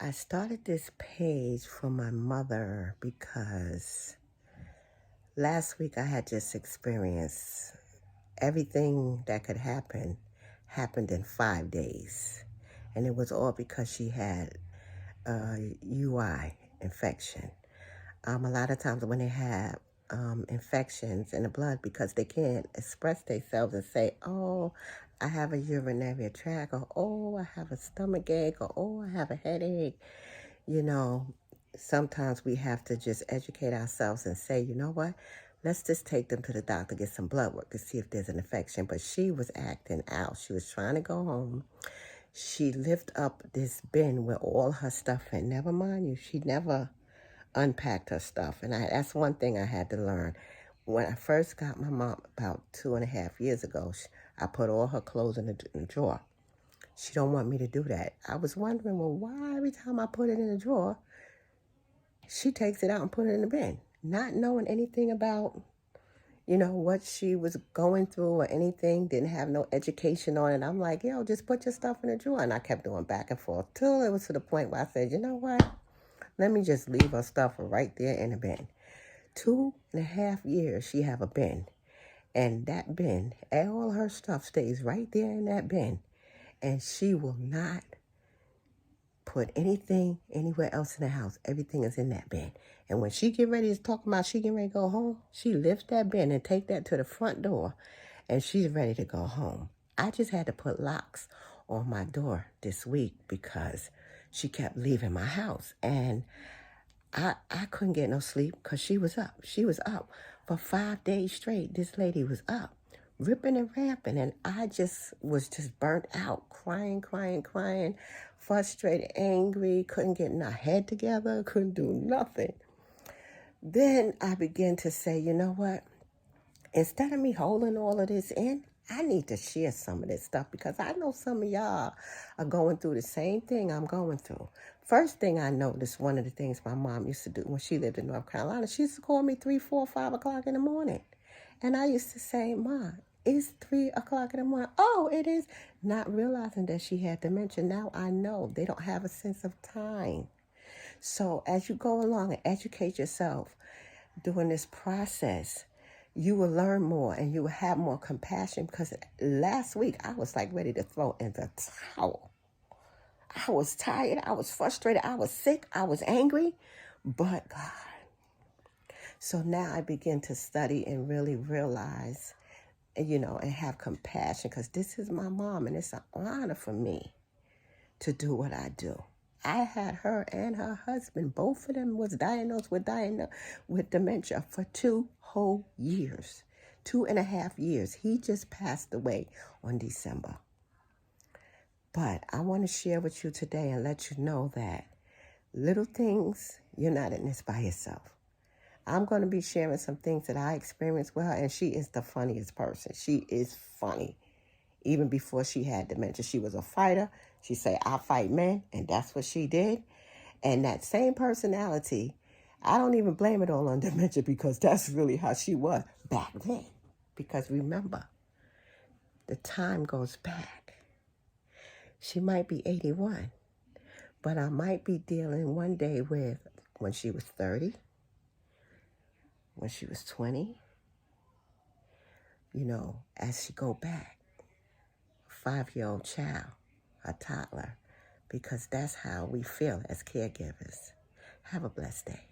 I started this page for my mother because last week I had just experienced everything that could happen happened in 5 days. And it was all because she had a UI infection. A lot of times when they have infections in the blood, because they can't express themselves and say, oh, I have a urinary tract, or oh, I have a stomach ache, or oh, I have a headache, you know, sometimes we have to just educate ourselves and say, you know what, let's just take them to the doctor, get some blood work to see if there's an infection. But she was acting out. She was trying to go home. She lifted up this bin with all her stuff in. Never mind you, she never unpacked her stuff. And that's one thing I had to learn. When I first got my mom about 2.5 years ago, I put all her clothes in the drawer. She don't want me to do that. I was wondering, well, why every time I put it in the drawer, she takes it out and put it in the bin, not knowing anything about, what she was going through or anything, didn't have no education on it. I'm like, yo, just put your stuff in the drawer. And I kept going back and forth till it was to the point where I said, you know what? Let me just leave her stuff right there in the bin. 2.5 years she have a bin. And that bin, all her stuff stays right there in that bin. And she will not put anything anywhere else in the house. Everything is in that bin. And when she get ready to talk about she get ready to go home, she lifts that bin and take that to the front door, and she's ready to go home. I just had to put locks on my door this week because she kept leaving my house. And I couldn't get no sleep because she was up. She was up for 5 days straight. This lady was up, ripping and ramping, and I was burnt out, crying, frustrated, angry, couldn't get my head together, couldn't do nothing. Then I began to say, you know what? Instead of me holding all of this in, I need to share some of this stuff because I know some of y'all are going through the same thing I'm going through. First thing I noticed, one of the things my mom used to do when she lived in North Carolina, she used to call me 3, 4, 5 o'clock in the morning. And I used to say, Ma, it's 3 o'clock in the morning. Oh, it is. Not realizing that she had dementia. Now I know they don't have a sense of time. So as you go along and educate yourself during this process, you will learn more and you will have more compassion, because last week I was like ready to throw in the towel. I was tired. I was frustrated. I was sick. I was angry. But God. So now I begin to study and really realize, and have compassion, because this is my mom and it's an honor for me to do what I do. I had her and her husband, both of them was diagnosed with dementia for 2 whole years, 2.5 years. He just passed away on December. But I want to share with you today and let you know that little things, you're not in this by yourself. I'm going to be sharing some things that I experienced with her, and she is the funniest person. She is funny. Even before she had dementia, she was a fighter. She said, I fight men, and that's what she did. And that same personality, I don't even blame it all on dementia, because that's really how she was back then. Because remember, the time goes back. She might be 81, but I might be dealing one day with when she was 30, when she was 20, as she go back, 5-year-old child, a toddler, because that's how we feel as caregivers. Have a blessed day.